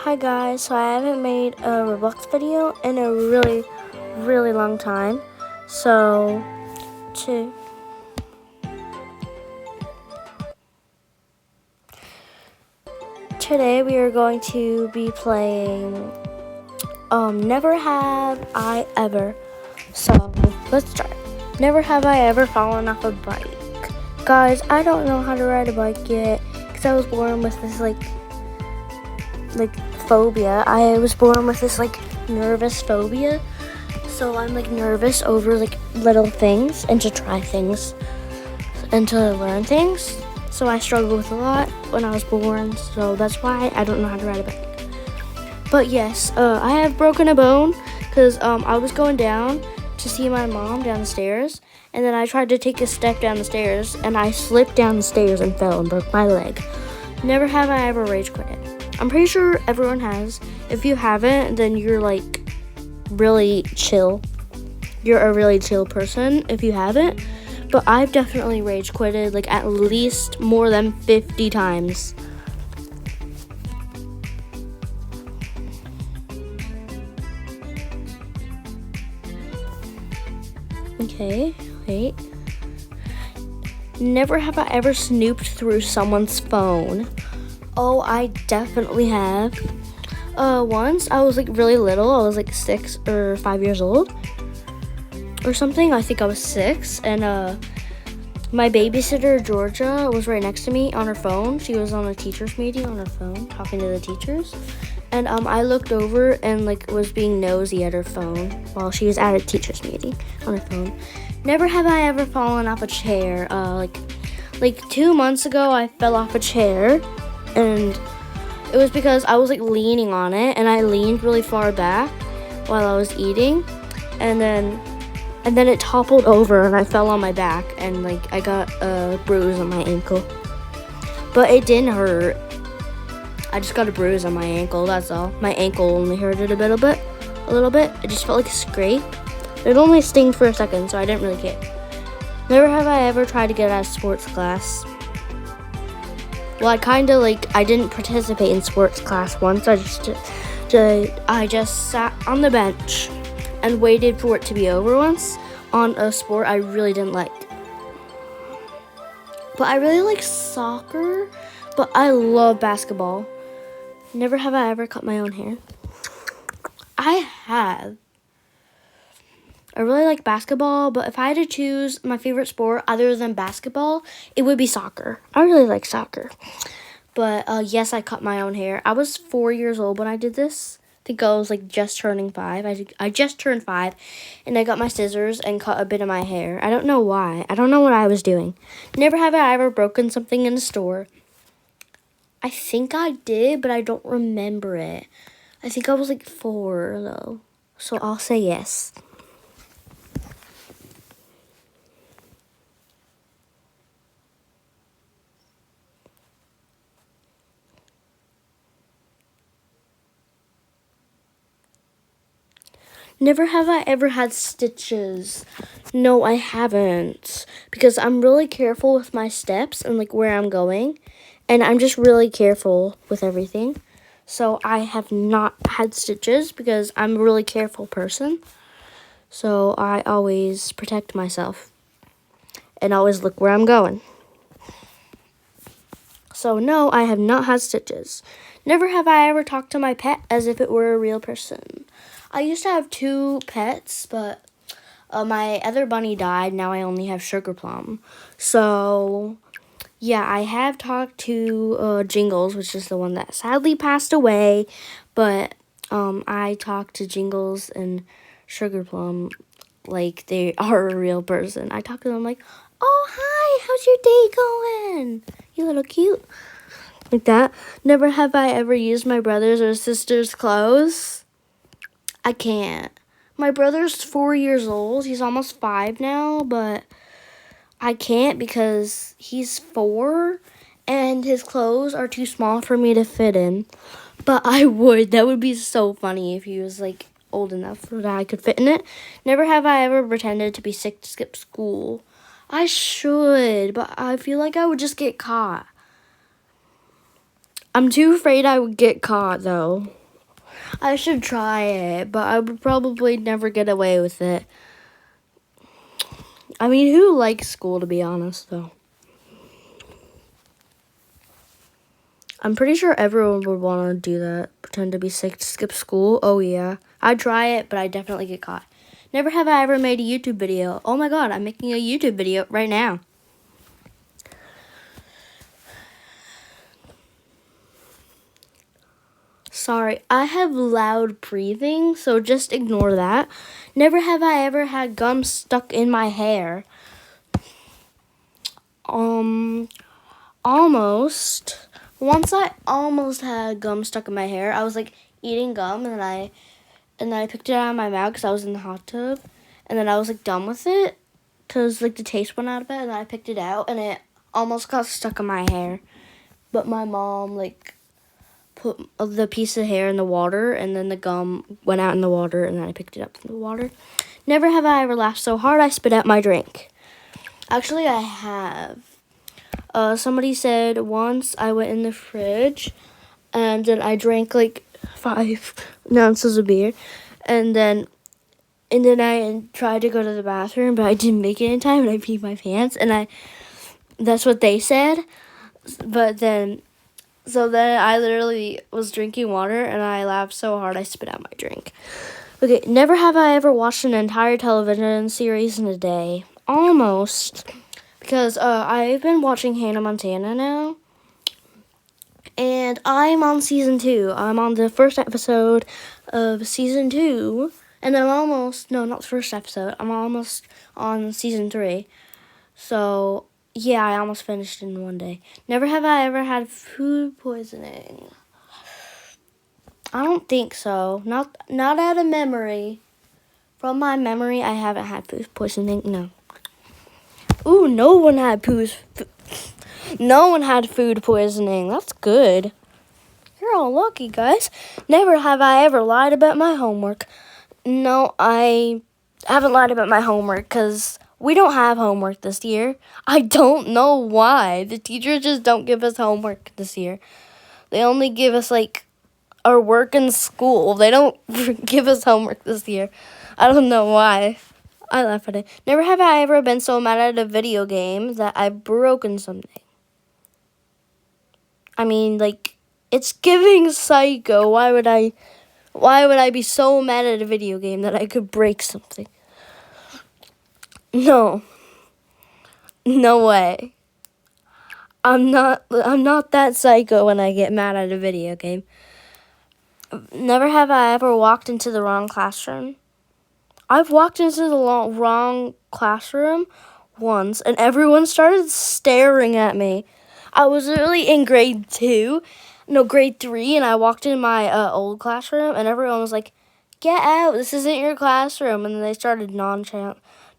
Hi guys, so I haven't made a Roblox video in a really long time. So today we are going to be playing Never Have I Ever. So let's start. Never have I ever fallen off a bike. Guys, I don't know how to ride a bike yet because I was born with this like phobia. I was born with this nervous phobia. So I'm nervous over little things and to try things and to learn things. So I struggled with a lot when I was born. So that's why I don't know how to ride a bike. But yes, I have broken a bone because I was going down to see my mom down the stairs, and then I tried to take a step down the stairs and I slipped down the stairs and fell and broke my leg. Never have I ever rage quitted. I'm pretty sure everyone has. If you haven't, then you're really chill. You're a really chill person if you haven't. But I've definitely rage quitted at least more than 50 times. Okay, wait. Never have I ever snooped through someone's phone. Oh, I definitely have. Once I was really little. I was 6 or 5 years old or something. I think I was 6, and my babysitter Georgia was right next to me on her phone. She was on a teachers meeting on her phone talking to the teachers, and I looked over and was being nosy at her phone while she was at a teachers meeting on her phone. Never have I ever fallen off a chair. 2 months ago I fell off a chair, and it was because I was leaning on it, and I leaned really far back while I was eating, and then it toppled over and I fell on my back, and I got a bruise on my ankle. But it didn't hurt. I just got a bruise on my ankle, that's all. My ankle only hurted a little bit. It just felt like a scrape. It only stinged for a second, so I didn't really care. Never have I ever tried to get out of sports class. Well, I didn't participate in sports class once. I just sat on the bench and waited for it to be over once on a sport I really didn't like. But I really like soccer, but I love basketball. Never have I ever cut my own hair. I have. I really like basketball, but if I had to choose my favorite sport other than basketball, it would be soccer. I really like soccer. But yes, I cut my own hair. I was 4 years old when I did this. I think I was just turning 5. I just turned 5, and I got my scissors and cut a bit of my hair. I don't know why. I don't know what I was doing. Never have I ever broken something in a store. I think I did, but I don't remember it. I think I was 4 though, so I'll say yes. Never have I ever had stitches. No, I haven't. Because I'm really careful with my steps and where I'm going. And I'm just really careful with everything. So I have not had stitches because I'm a really careful person. So I always protect myself. And always look where I'm going. So no, I have not had stitches. Never have I ever talked to my pet as if it were a real person. I used to have 2 pets, but my other bunny died. Now I only have Sugar Plum. So, yeah, I have talked to Jingles, which is the one that sadly passed away. But I talked to Jingles and Sugar Plum like they are a real person. I talk to them oh, hi, how's your day going? You little cute. Like that. Never have I ever used my brother's or sister's clothes. I can't. My brother's 4 years old. He's almost 5 now, but I can't because he's 4 and his clothes are too small for me to fit in. But I would. That would be so funny if he was old enough that I could fit in it. Never have I ever pretended to be sick to skip school. I should, but I feel like I would just get caught. I'm too afraid I would get caught, though. I should try it, but I would probably never get away with it. I mean, who likes school, to be honest, though? I'm pretty sure everyone would want to do that. Pretend to be sick to skip school. Oh, yeah. I'd try it, but I definitely get caught. Never have I ever made a YouTube video. Oh, my God. I'm making a YouTube video right now. Sorry, I have loud breathing, so just ignore that. Never have I ever had gum stuck in my hair. Almost. Once I almost had gum stuck in my hair. I was like eating gum and then I picked it out of my mouth because I was in the hot tub, and then I was like done with it because like the taste went out of it, and then I picked it out and it almost got stuck in my hair. But my mom like put the piece of hair in the water, and then the gum went out in the water, and then I picked it up from the water. Never have I ever laughed so hard I spit out my drink. Actually, I have. Somebody said once I went in the fridge, and then I drank like 5 ounces of beer, and then I tried to go to the bathroom, but I didn't make it in time, and I peed my pants, and that's what they said, but then. So then I literally was drinking water, and I laughed so hard I spit out my drink. Okay, never have I ever watched an entire television series in a day. Almost. Because I've been watching Hannah Montana now. And I'm on season 2. I'm on the first episode of season 2. And I'm almost, no, not the first episode. I'm almost on season 3. So... yeah, I almost finished in one day. Never have I ever had food poisoning. I don't think so. Not out of memory. From my memory, I haven't had food poisoning. No. Ooh, no one had food poisoning. That's good. You're all lucky, guys. Never have I ever lied about my homework. No, I haven't lied about my homework because we don't have homework this year. I don't know why. The teachers just don't give us homework this year. They only give us, like, our work in school. They don't give us homework this year. I don't know why. I laugh at it. Never have I ever been so mad at a video game that I've broken something. I mean, like, it's giving Psycho. Why would I be so mad at a video game that I could break something? No. No way. I'm not that psycho when I get mad at a video game. Never have I ever walked into the wrong classroom. I've walked into the wrong classroom once, and everyone started staring at me. I was literally in grade 3, and I walked in my old classroom, and everyone was like, "Get out, this isn't your classroom," and then they started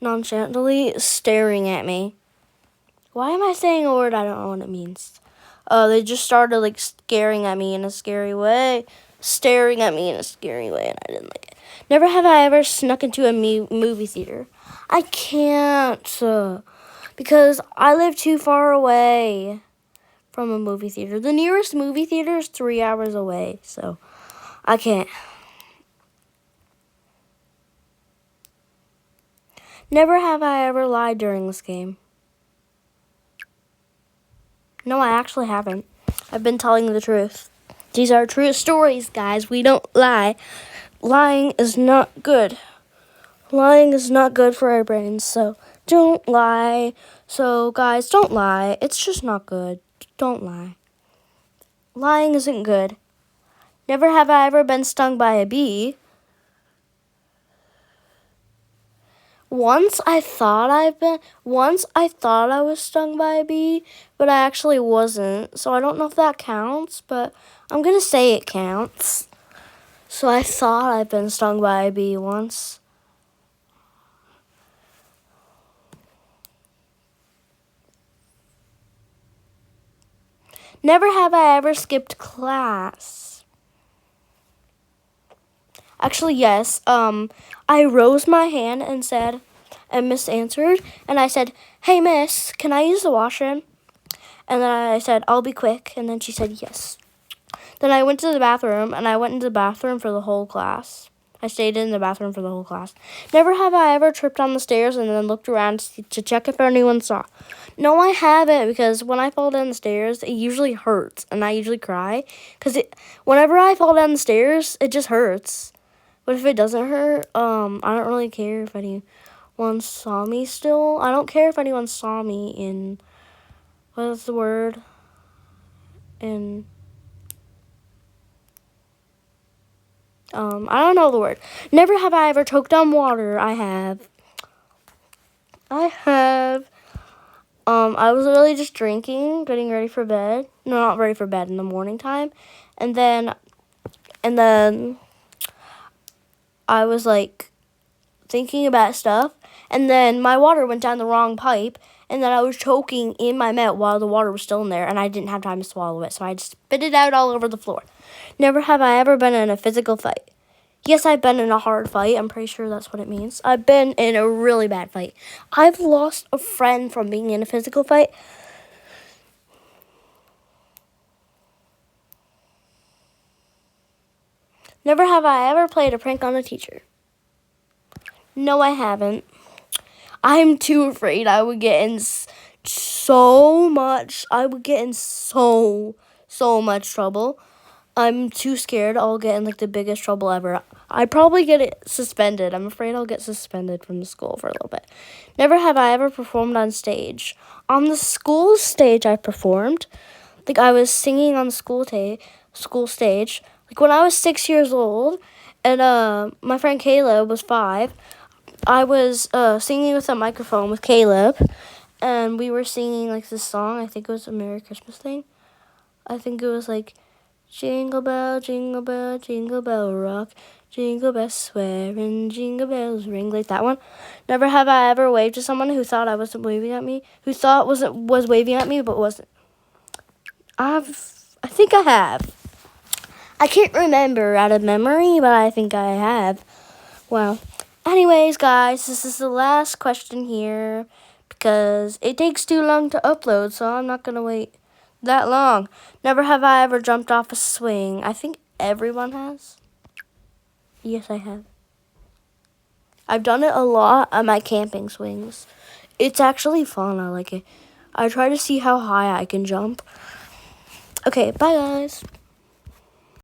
nonchalantly staring at me. Why am I saying a word I don't know what it means? They just started like staring at me in a scary way, and I didn't like it. Never have I ever snuck into a movie theater. I can't, because I live too far away from a movie theater. The nearest movie theater is 3 hours away, so I can't. Never have I ever lied during this game. No, I actually haven't. I've been telling the truth. These are true stories, guys. We don't lie. Lying is not good. Lying is not good for our brains, so don't lie. So, guys, don't lie. It's just not good. Don't lie. Lying isn't good. Never have I ever been stung by a bee. Once I thought I was stung by a bee, but I actually wasn't. So I don't know if that counts, but I'm going to say it counts. So I thought I'd been stung by a bee once. Never have I ever skipped class. Actually, yes. I rose my hand and Miss answered, and I said, "Hey, Miss, can I use the washroom?" And then I said, "I'll be quick," and then she said, "Yes." Then I went to the bathroom, and I went into the bathroom for the whole class. I stayed in the bathroom for the whole class. Never have I ever tripped on the stairs and then looked around to check if anyone saw. No, I haven't, because when I fall down the stairs, it usually hurts, and I usually cry. Because whenever I fall down the stairs, it just hurts. But if it doesn't hurt, I don't really care if anyone saw me still. I don't care if anyone saw me in, what is the word? I don't know the word. Never have I ever choked on water. I have. I was really just drinking, getting ready for bed. No, not ready for bed, in the morning time. And then I was like thinking about stuff. And then my water went down the wrong pipe. And then I was choking in my mouth while the water was still in there. And I didn't have time to swallow it. So I just spit it out all over the floor. Never have I ever been in a physical fight. Yes, I've been in a hard fight. I'm pretty sure that's what it means. I've been in a really bad fight. I've lost a friend from being in a physical fight. Never have I ever played a prank on a teacher. No, I haven't. I'm too afraid I would get in so much trouble. I'm too scared I'll get in like the biggest trouble ever. I'd probably get it suspended. I'm afraid I'll get suspended from the school for a little bit. Never have I ever performed on stage. On the school stage I performed. Like I was singing on the school stage. Like when I was 6 years old and my friend Caleb was 5. I was singing with a microphone with Caleb, and we were singing like this song. I think it was a Merry Christmas thing. I think it was like, jingle bell, jingle bell rock, jingle bells swearing, jingle bells ring, like that one. Never have I ever waved to someone who thought I wasn't waving at me, who thought was waving at me but wasn't. I think I have. I can't remember out of memory, but I think I have. Well, anyways, guys, this is the last question here because it takes too long to upload, so I'm not going to wait that long. Never have I ever jumped off a swing. I think everyone has. Yes, I have. I've done it a lot on my camping swings. It's actually fun. I like it. I try to see how high I can jump. Okay, bye, guys.